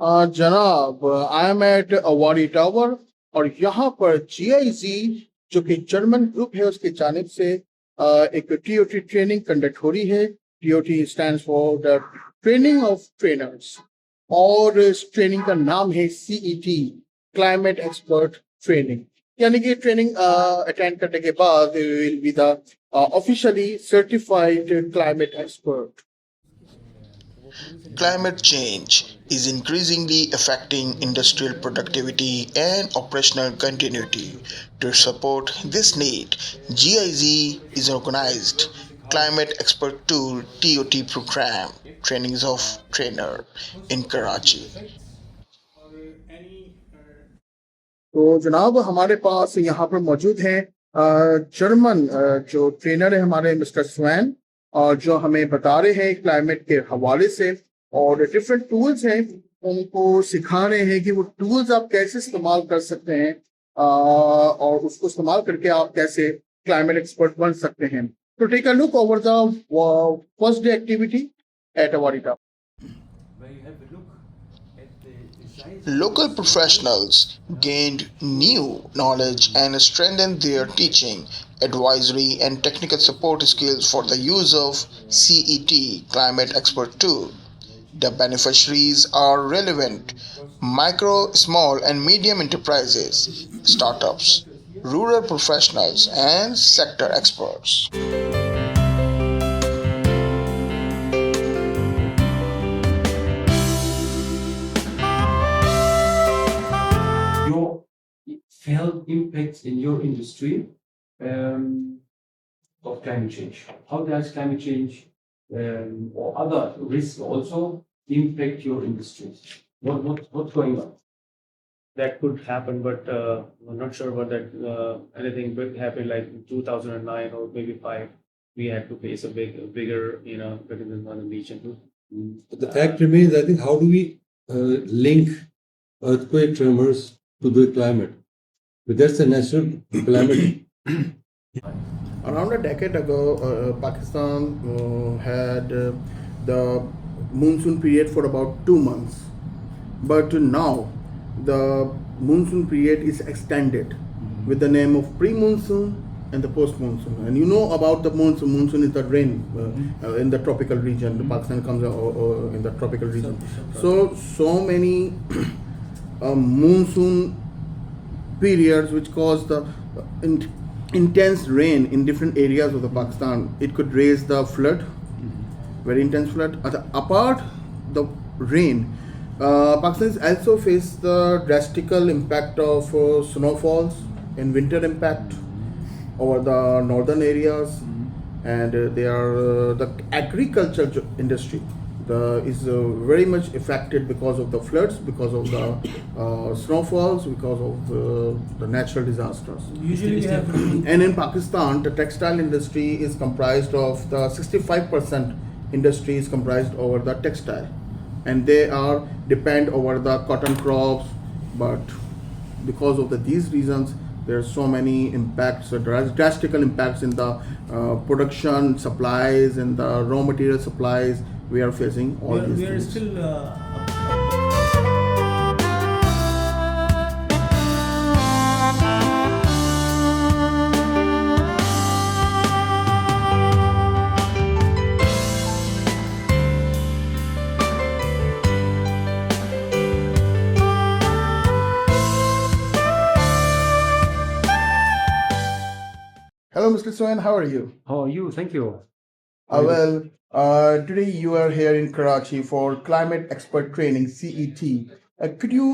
जनाब, I am at Avari tower और यहाँ पर जीआईजी जो कि जर्मन ग्रुप है उसकी जानिब से एक टीओटी ट्रेनिंग कंडक्ट हो रही है। TOT stands for the training of trainers और इस ट्रेनिंग का नाम है सीईटी, क्लाइमेट एक्सपर्ट ट्रेनिंग। यानी कि ट्रेनिंग अटेंड करने के बाद will be the officially certified climate expert. Climate change is increasingly affecting industrial productivity and operational continuity. To support this need, GIZ is organized Climate Expert Tool TOT program, trainings of trainer in Karachi. तो जनाब हमारे पास यहाँ पर मौजूद हैं German जो trainer है हमारे मिस्टर स्वैन, और जो हमें बता रहे हैं क्लाइमेट के हवाले से और डिफरेंट टूल्स हैं उनको सिखा रहे हैं कि वो टूल्स आप कैसे इस्तेमाल कर सकते हैं और उसको इस्तेमाल करके आप कैसे क्लाइमेट एक्सपर्ट बन सकते हैं। तो take a look over the first day activity at Avarita. Local professionals gained new knowledge and strengthened their teaching, advisory, and technical support skills for the use of CET Climate Expert Tool. The beneficiaries are relevant micro, small, and medium enterprises, startups, rural professionals, and sector experts. Your felt impacts in your industry of climate change. How does climate change or other risks also impact your industry? What's going on? That could happen, but I'm not sure about that. Anything big happened like in 2009 or maybe five. We had to face a bigger, bigger than one region. But the fact remains, I think, how do we link earthquake tremors to the climate? But that's a natural calamity. Around a decade ago, Pakistan had the monsoon period for about 2 months. But now, the monsoon period is extended with the name of pre-monsoon and the post-monsoon. And you know about the monsoon. Monsoon is the rain in the tropical region. The Pakistan comes in the tropical region. So many monsoon periods which cause the intense rain in different areas of the Pakistan. It could raise the flood, very intense flood. Apart the rain, Pakistan also faced the drastical impact of snowfalls and winter impact over the northern areas, and the agriculture industry is very much affected because of the floods, because of the snowfalls, because of the natural disasters. Usually we have And in Pakistan, the textile industry is comprised of the 65% industry is comprised over the textile, and they are depend over the cotton crops. But because of these reasons, there are so many impacts, drastical impacts in the production supplies and the raw material supplies. We are facing all these we are things. still Hello, Mr. Sohan, how are you? How are you? Thank you. Today you are here in Karachi for Climate Expert Training, CET. Could you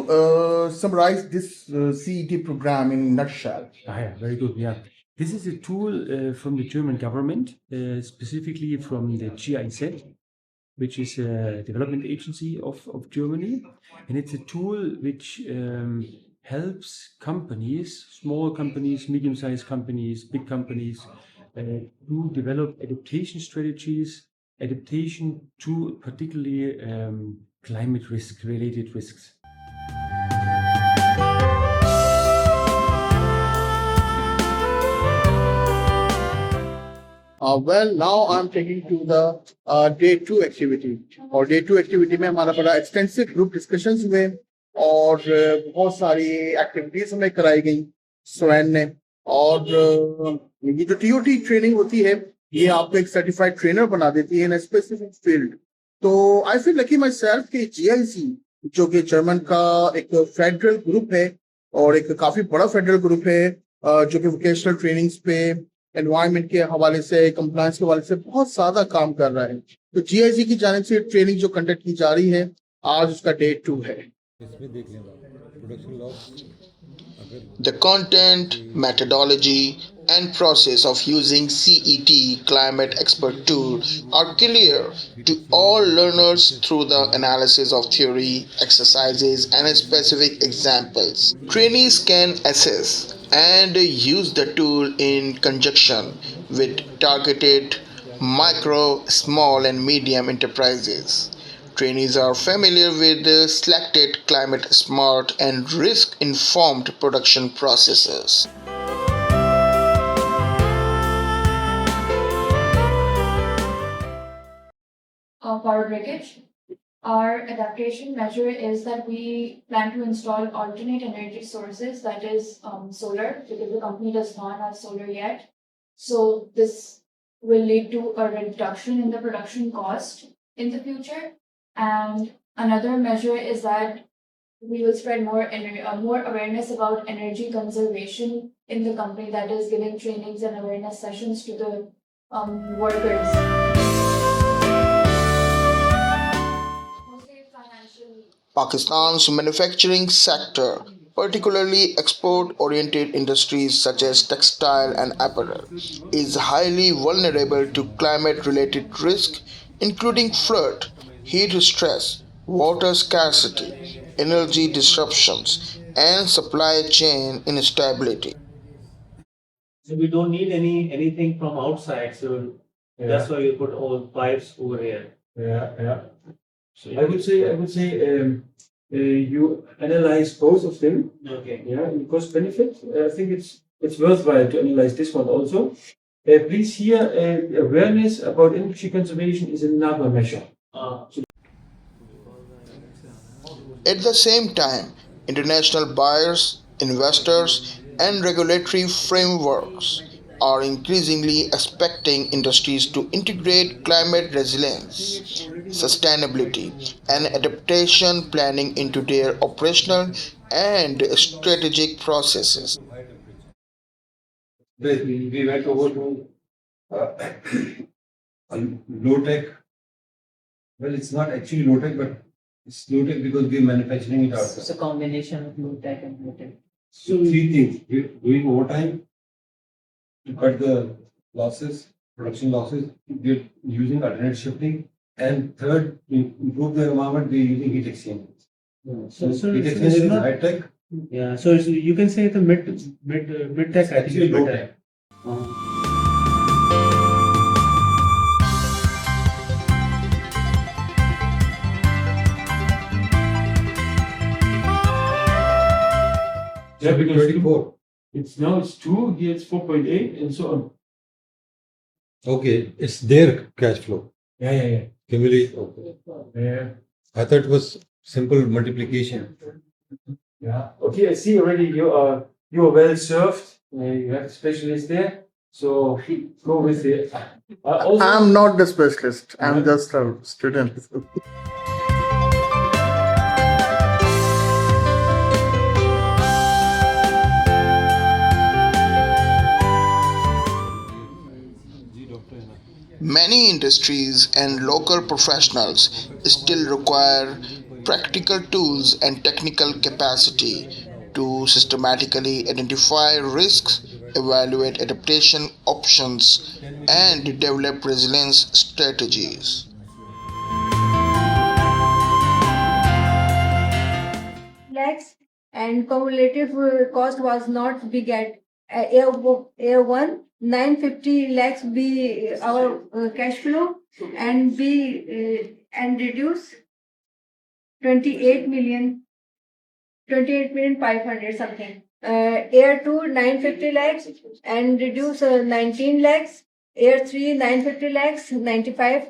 summarize this CET program in a nutshell? Yeah, very good. Yeah, this is a tool from the German government, specifically from the GiZ, which is a development agency of Germany, and it's a tool which helps companies, small companies, medium-sized companies, big companies, to develop adaptation strategies, adaptation to particularly climate risk-related risks. Well, now I'm taking to the day 2 activity. और day 2 activity में हमारा बड़ा extensive group discussions हुए और बहुत सारी activities हमें कराई गई स्वयं ने और ये जो TOT ट्रेनिंग होती है ये आपको एक सर्टिफाइड ट्रेनर बना देती है इन स्पेसिफिक फील्ड. तो I feel lucky myself कि GIZ जो कि जर्मन का एक फेडरल ग्रुप है और एक काफी बड़ा फेडरल ग्रुप है जो कि वोकेशनल ट्रेनिंग्स पे एनवायरनमेंट के हवाले से कंप्लायंस के हवाले से बहुत ज्यादा काम कर रहा है. तो GIZ की जानिब से ट्रेनिंग जो कंडक्ट की जा रही है आज उसका डे 2 है. The content, methodology, and process of using CET Climate Expert Tool are clear to all learners through the analysis of theory, exercises, and specific examples. Trainees can assess and use the tool in conjunction with targeted micro, small, and medium enterprises. Trainees are familiar with the selected climate smart and risk informed production processes. Power breakage. Our adaptation measure is that we plan to install alternate energy sources, that is solar, because the company does not have solar yet. So this will lead to a reduction in the production cost in the future. And another measure is that we will spread more awareness about energy conservation in the company, that is giving trainings and awareness sessions to the workers. Pakistan's manufacturing sector, particularly export-oriented industries such as textile and apparel, is highly vulnerable to climate-related risk, including flood, heat stress, water scarcity, energy disruptions, and supply chain instability. So we don't need anything from outside. So that's why we put all pipes over here. Yeah. So I would say you analyze both of them. Okay. Yeah, in cost benefit. I think it's worthwhile to analyze this one also. Please here, awareness about energy conservation is another measure. At the same time, international buyers, investors, and regulatory frameworks are increasingly expecting industries to integrate climate resilience, sustainability, and adaptation planning into their operational and strategic processes. We went over to low tech. Well, it's not actually low tech, but it's low tech because we're manufacturing it ourselves. It's a combination of low tech and low tech. So three things: we're doing overtime to cut the losses, production losses. We're using alternate shifting, and third, to improve the environment, we're using heat exchange. So heat it's exchange is not- high tech. Yeah. So you can say the mid tech. Actually, low tech. Yeah, because 24. it's 2, here it's 4.8, and so on. Okay, it's their cash flow. Yeah. Cumulative. Okay. Yeah. I thought it was simple multiplication. Yeah. Okay, I see already you are well served. You have a specialist there. So go with it. Also, I'm not the specialist. I'm just a student. Many industries and local professionals still require practical tools and technical capacity to systematically identify risks, evaluate adaptation options, and develop resilience strategies. Lakhs and cumulative cost was not big at year 1. 950 lakhs be our cash flow and be and reduce 28 million 500 something. Year 2 950 lakhs and reduce 19 lakhs. Year 3, 950 lakhs, 95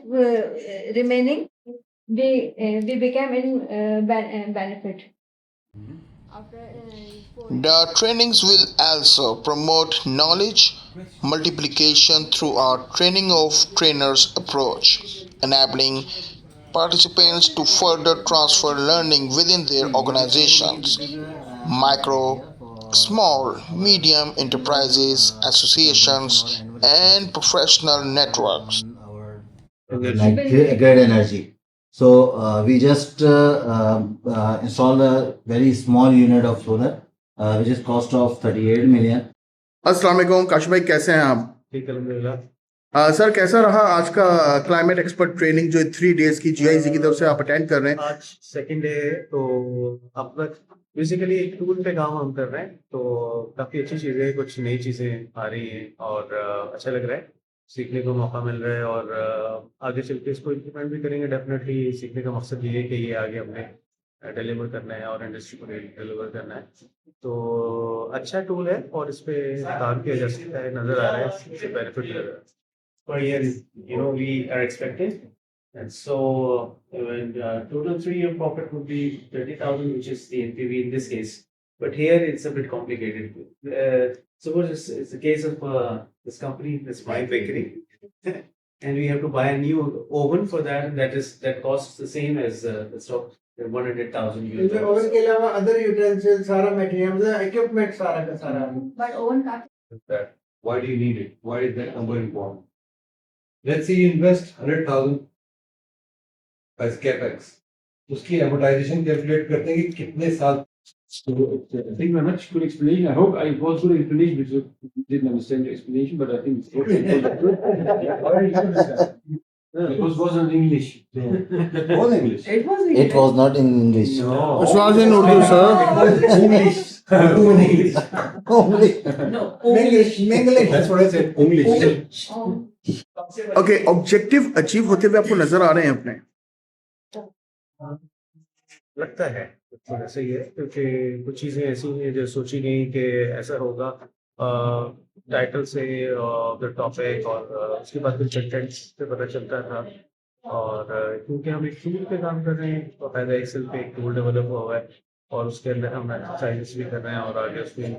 remaining. We became in benefit. The trainings will also promote knowledge multiplication through our training of trainers approach, enabling participants to further transfer learning within their organizations. Micro, small, medium enterprises, associations, and professional networks. Like grid energy. So we just installed a very small unit of solar, which is cost of 38 million. अस्सलाम वालेकुम काश भाई, कैसे हैं आप? ठीक अलहमदिल्ला। Sir, कैसा रहा आज का क्लाइमेट एक्सपर्ट ट्रेनिंग जो 3 डेज की GIZ की तरफ से आप अटेंड कर रहे हैं? आज सेकंड डे है, तो अब तक बेसिकली एक टूल पे काम हम कर रहे हैं, तो काफ़ी अच्छी चीज़ें, कुछ नई चीज़ें आ रही हैं और अच्छा लग रहा है, सीखने को मौका मिल रहा है और आगे चल के इसको इम्प्लीमेंट भी करेंगे। डेफिनेटली सीखने का मकसद ये है कि ये आगे हमने डिलीवर करना है और इंडस्ट्री को डिलीवर करना है। तो अच्छा टूल है और इस पे काम किया जा सकता है, नज़र आ रहा है, इससे बेनिफिट लग रहा है। Per year is, we are expecting. And so, when total 3-year profit would be 30,000, which is the NPV in this case. But here it's a bit complicated. Suppose it's the case of this company, this my bakery, and we have to buy a new oven for that, and that costs the same as the stock, 100,000 US dollars. Oven के अलावा other utensils, सारा material, मतलब equipment सारा का सारा. But oven का That. Why do you need it? Why is that number important? Let's say you invest 100,000 as capex. उसकी amortization calculate करते हैं कि कितने साल. So, thank you very much. Good explanation. I hope I was good explanation because you didn't understand the explanation, but I think it's okay. It was in English. So. It was English. It was not in English. No. It was in Urdu, sir. English. English. Only. No, English. That's what I said. English. Okay, objective achieve होते हुए आपको नजर आ रहे हैं अपने? लगता है थोड़ा सा ही है, क्योंकि कुछ चीज़ें ऐसी हैं जो सोची गई कि ऐसा होगा, टाइटल से द टॉपिक और उसके बाद फिर कंटेंट से पता चलता था। और क्योंकि हम एक टूल पे काम कर रहे हैं, तो फायदा एक्सेल पे एक टूल डेवलप हुआ है और उसके अंदर हम एक्सरसाइजेस भी कर रहे हैं और आगे उसमें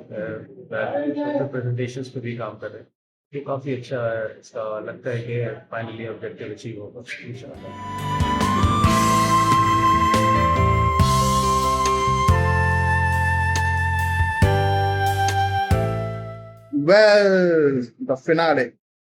प्रेजेंटेशंस पे भी काम कर रहे हैं, तो काफ़ी अच्छा इसका लगता है कि फाइनली ऑब्जेक्टिव अचीव होगा इंशाल्लाह। Well, the finale.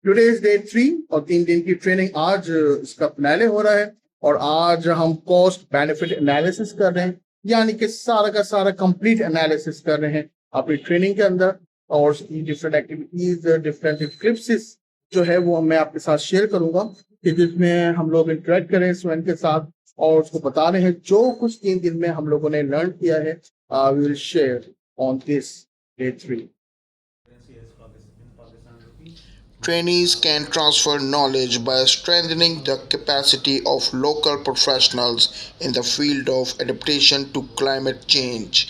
Today is day 3 और 3 दिन की ट्रेनिंग, आज इसका फिनाले हो रहा है और आज हम कॉस्ट बेनिफिट एनालिसिस कर रहे हैं, यानी कि सारा का सारा कंप्लीट एनालिसिस कर रहे हैं अपनी ट्रेनिंग के अंदर। और उसकी डिफरेंट एक्टिविटीज, डिफरेंट क्लिप्स जो है वो मैं आपके साथ शेयर करूंगा, कि जिसमें हम लोग इंटरेक्ट करें स्टूडेंट के साथ और उसको बता रहे हैं जो कुछ 3 दिन में हम लोगों ने लर्न किया है। We will share on this day 3। Trainees can transfer knowledge by strengthening the capacity of local professionals in the field of adaptation to climate change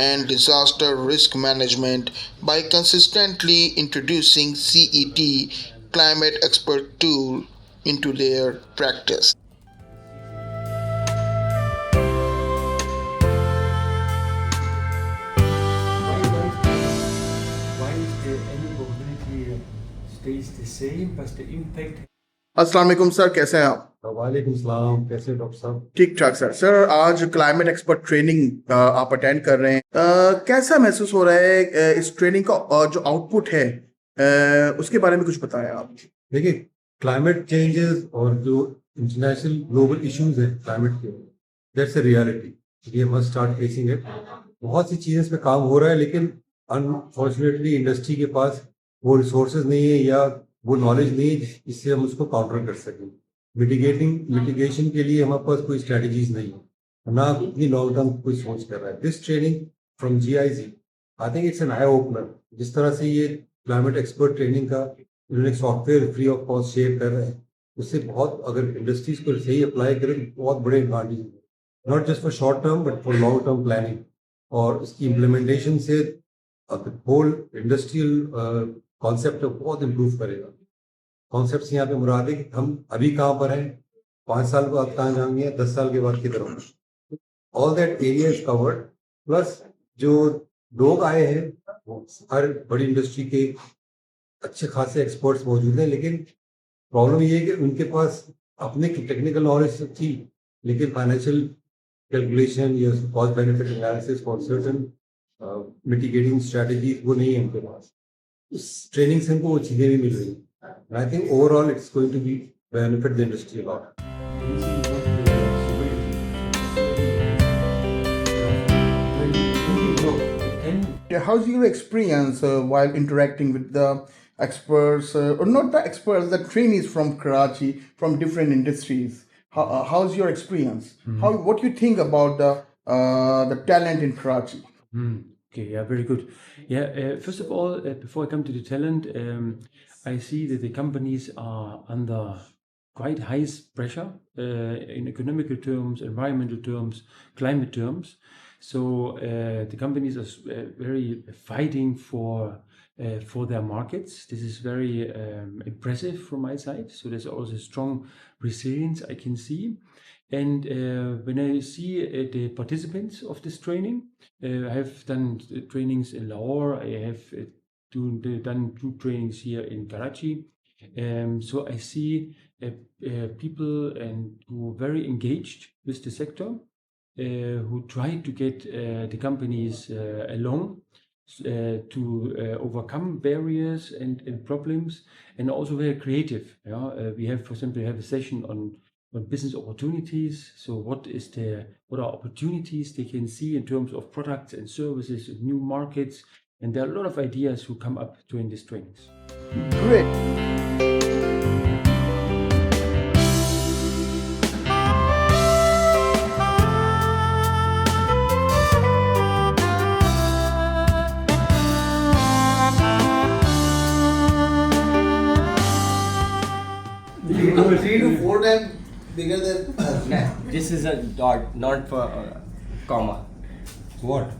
and disaster risk management by consistently introducing CET climate expert tool into their practice. Stays the same, but the impact. अस्सलाम वालेकुम sir, कैसे हैं आप? वालेकुम सलाम, कैसे doctor साहब? ठीक ठाक सर। सर, आज क्लाइमेट एक्सपर्ट ट्रेनिंग आप अटेंड कर रहे हैं, कैसा महसूस हो रहा है? इस ट्रेनिंग का जो आउटपुट है उसके बारे में कुछ बताएं आप। देखिए, क्लाइमेट चेंजेस और जो इंटरनेशनल ग्लोबल इश्यूज है क्लाइमेट के, that's a reality, we must start facing it. बहुत सी चीज़ें इसमें काम हो रहा है, लेकिन अनफॉर्चुनेटली इंडस्ट्री के पास वो रिसोर्सेज नहीं है या वो नॉलेज नहीं है जिससे हम उसको काउंटर कर सकें। मिटिगेशन के लिए हमारे पास कोई स्ट्रेटजीज नहीं है, ना इतनी लॉन्ग टर्म कोई सोच कर रहा है। This training from GIZ, I think it's an eye opener. जिस तरह से ये क्लाइमेट एक्सपर्ट ट्रेनिंग का उन्होंने software free of cost share कर रहे हैं, उससे बहुत, अगर इंडस्ट्रीज को सही अप्लाई करें तो बहुत बड़े एडवांटेज है, not just for short term but for long term planning. और इसकी इम्प्लीमेंटेशन से होल इंडस्ट्रियल कॉन्सेप्ट बहुत इम्प्रूव करेगा। कॉन्सेप्ट्स यहाँ पे मुराद है कि हम अभी कहाँ पर हैं, 5 साल बाद कहाँ जाएंगे, 10 साल के बाद किधर होंगे. All that area is covered. Plus जो लोग आए हैं वो हर बड़ी इंडस्ट्री के अच्छे खासे एक्सपर्ट्स मौजूद हैं, लेकिन प्रॉब्लम ये है कि उनके पास अपने टेक्निकल नॉलेज थी, लेकिन फाइनेंशियल कैलकुलेशन या cost benefit analysis for certain mitigating strategy वो नहीं है उनके पास. उस ट्रेनिंग से उनको वो चीज़ें भी मिल रही हैं. I think overall it's going to be benefit the industry about. How's your experience while interacting with the experts, or not the experts, the trainees from Karachi, from different industries? How's your experience? What do you think about the talent in Karachi? Okay, yeah, very good. Yeah, first of all, before I come to the talent, I see that the companies are under quite high pressure in economical terms, environmental terms, climate terms. So the companies are very fighting for their markets. This is very impressive from my side. So there's also strong resilience I can see. And when I see the participants of this training, I have done trainings in Lahore. I have done 2 trainings here in Karachi. So I see people and who are very engaged with the sector, who try to get the companies along to overcome barriers and problems, and also very creative. We have, for example, a session on business opportunities. So what are opportunities they can see in terms of products and services, new markets, and there are a lot of ideas who come up during these trainings. Great. Three to 4 times bigger than us. This is a dot, not for comma. What?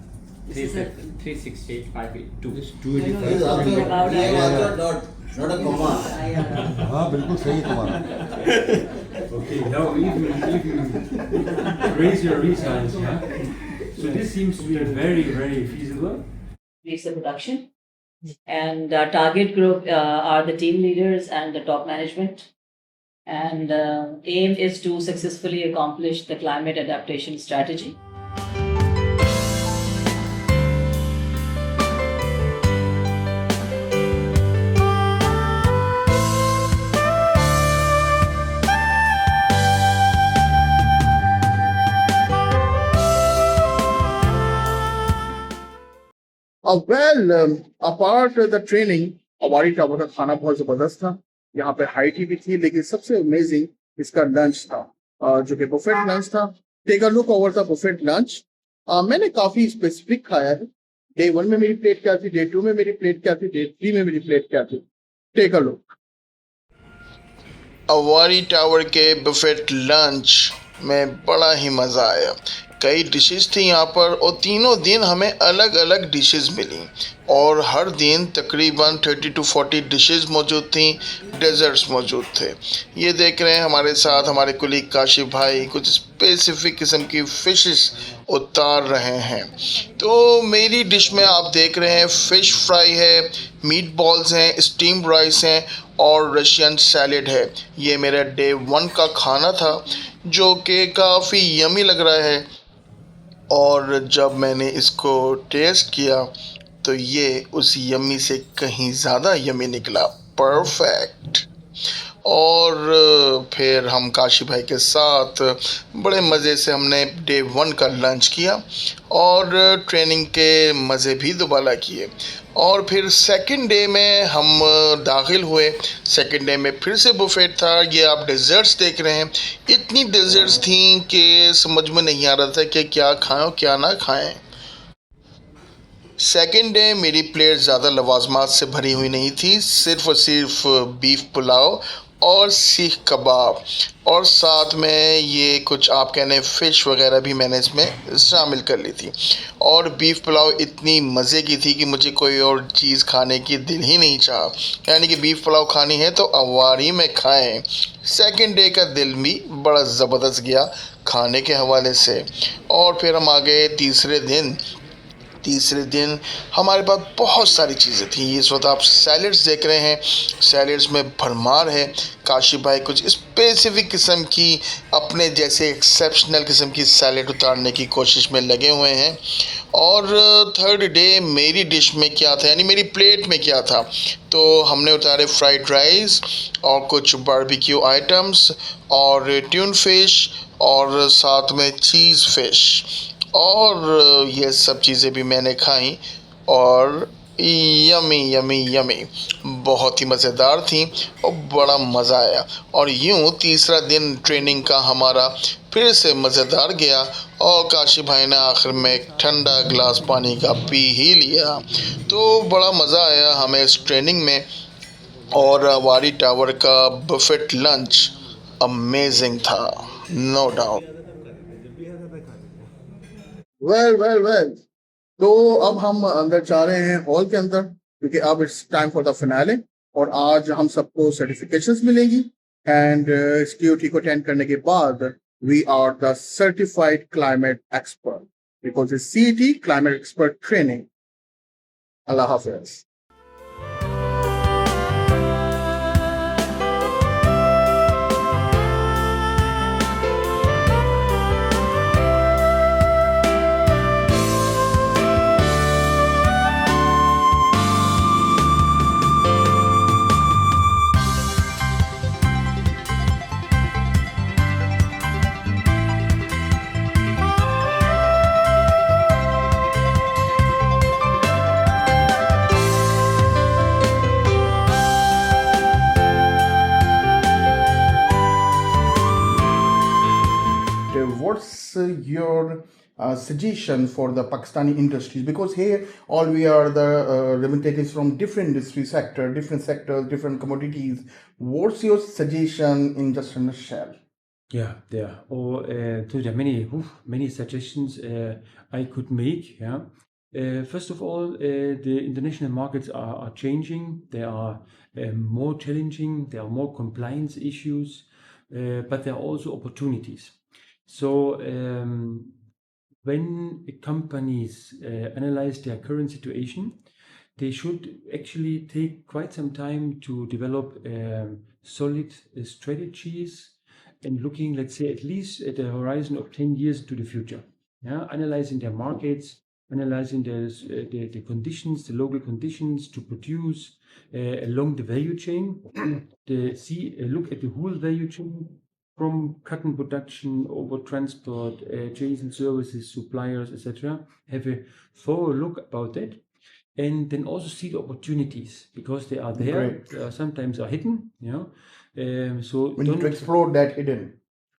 This is a 368, 582. This is also, we have also a dot, not a comma. हाँ बिल्कुल सही है तुम्हारा. Okay, now if you raise your resilience, so this seems to be very, very feasible. Increase the production. And our target group are the team leaders and the top management. And aim is to successfully accomplish the climate adaptation strategy. Apart the training, हमारी tower का खाना बहुत जबरदस्त था. यहाँ पे high tea भी थी, लेकिन सबसे अमेजिंग इसका लंच था, जो कि बुफेट लंच था. Take a look over the buffet lunch. मैंने काफी स्पेसिफिक खाया है. डे 1 में मेरी प्लेट क्या थी, डे 2 में मेरी प्लेट क्या थी, डे 3 में मेरी प्लेट क्या थी. Take a look. Avari tower के बुफेट लंच में बड़ा ही मज़ा आया. कई डिशेस थी यहाँ पर और तीनों दिन हमें अलग अलग डिशेस मिली और हर दिन तकरीबन 30 to 40 डिशेस मौजूद थी. डेजर्ट्स मौजूद थे. ये देख रहे हैं हमारे साथ हमारे कुलीग काशिफ भाई कुछ स्पेसिफिक किस्म की फिशेस उतार रहे हैं. तो मेरी डिश में आप देख रहे हैं फ़िश फ्राई है, मीट बॉल्स हैं, स्टीम्ड राइस हैं और रशियन सैलेड है. ये मेरा डे 1 का खाना था जो कि काफ़ी यमी लग रहा है. और जब मैंने इसको टेस्ट किया तो ये उस यमी से कहीं ज़्यादा यमी निकला. परफेक्ट. और फिर हम काशी भाई के साथ बड़े मज़े से हमने डे 1 का लंच किया और ट्रेनिंग के मज़े भी दुबाला किए. और फिर सेकंड डे में हम दाखिल हुए. सेकंड डे में फिर से बुफेट था. ये आप डेजर्ट्स देख रहे हैं. इतनी डेजर्ट्स थी कि समझ में नहीं आ रहा था कि क्या खाएं और क्या ना खाएं. सेकंड डे मेरी प्लेट ज़्यादा लवाजमात से भरी हुई नहीं थी. सिर्फ और सिर्फ बीफ पुलाव और सीख कबाब, और साथ में ये कुछ आप कहने फ़िश वगैरह भी मैंने इसमें शामिल कर ली थी। और बीफ पुलाव इतनी मज़े की थी कि मुझे कोई और चीज़ खाने की दिल ही नहीं चाहा, यानी कि बीफ पुलाव खानी है तो अवारी में खाएं। सेकंड डे का दिल भी बड़ा ज़बरदस्त गया खाने के हवाले से। और फिर हम आ गए तीसरे दिन हमारे पास बहुत सारी चीज़ें थी। इस वक्त आप सैलड्स देख रहे हैं, सैलड्स में भरमार है। काशी भाई कुछ स्पेसिफिक किस्म की, अपने जैसे एक्सेप्शनल किस्म की सैलड उतारने की कोशिश में लगे हुए हैं। और थर्ड डे मेरी डिश में क्या था, यानी मेरी प्लेट में क्या था, तो हमने उतारे फ्राइड राइस और कुछ बारबेक्यू आइटम्स और ट्यून फिश और साथ में चीज़ फिश, और ये सब चीज़ें भी मैंने खाई और यमी यमी यमी, बहुत ही मज़ेदार थी और बड़ा मज़ा आया। और यूँ तीसरा दिन ट्रेनिंग का हमारा फिर से मज़ेदार गया और काशी भाई ने आखिर में एक ठंडा गिलास पानी का पी ही लिया, तो बड़ा मज़ा आया हमें इस ट्रेनिंग में। और वारी टावर का बफेट लंच अमेजिंग था, नो डाउट। वेल तो अब हम अंदर जा रहे हैं हॉल के अंदर, क्योंकि अब it's time for the finale. और आज हम सबको सर्टिफिकेशंस मिलेंगी एंड COT को अटेंड करने के बाद we are the certified climate expert, because it's CET climate expert training. अल्लाह हाफिज। What's your suggestion for the Pakistani industries? Because here all we are the representatives from different industry sector, different sectors, different commodities. What's your suggestion in just a nutshell? Yeah, there. Or so there are many suggestions I could make. Yeah. First of all, the international markets are changing. They are more challenging. There are more compliance issues, but there are also opportunities. So when companies analyze their current situation, they should actually take quite some time to develop solid strategies and looking, let's say, at least at a horizon of 10 years to the future. Yeah, analyzing their markets, analyzing the conditions, the local conditions to produce along the value chain. Look at the whole value chain from cotton production over transport, adjacent services, suppliers, etc. Have a thorough look about that. And then also see the opportunities because they are there. Sometimes are hidden, so we need to explore that hidden.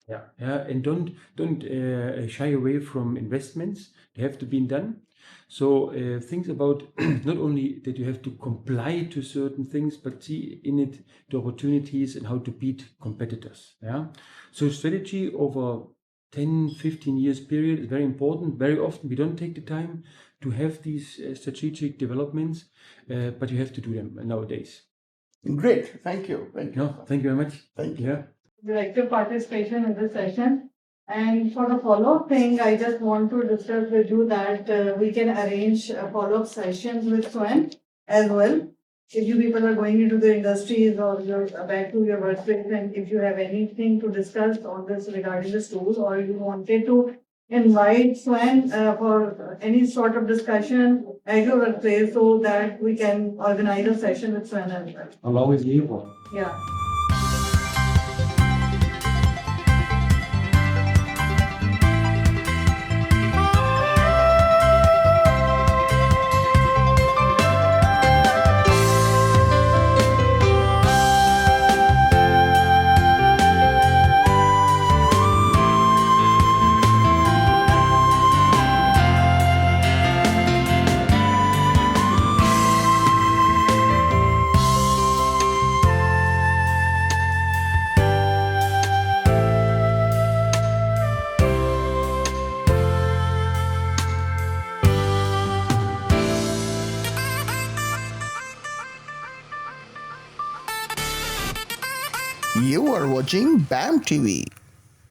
Yeah, and don't shy away from investments. They have to be done. So think about not only that you have to comply to certain things, but see in it the opportunities and how to beat competitors. Yeah. So strategy over 10, 15 years period is very important. Very often we don't take the time to have these strategic developments, but you have to do them nowadays. Great, thank you. No, thank you very much. Thank you. Yeah. Your active participation in this session. And for the follow-up thing, I just want to discuss with you that we can arrange follow-up sessions with Swen as well. If you people are going into the industries or you're back to your workplace, and if you have anything to discuss on this regarding this tool, or you wanted to invite Swen for any sort of discussion at your workplace, so that we can organize a session with Swen as well. How long is leave for? Yeah. are watching BAMM TV.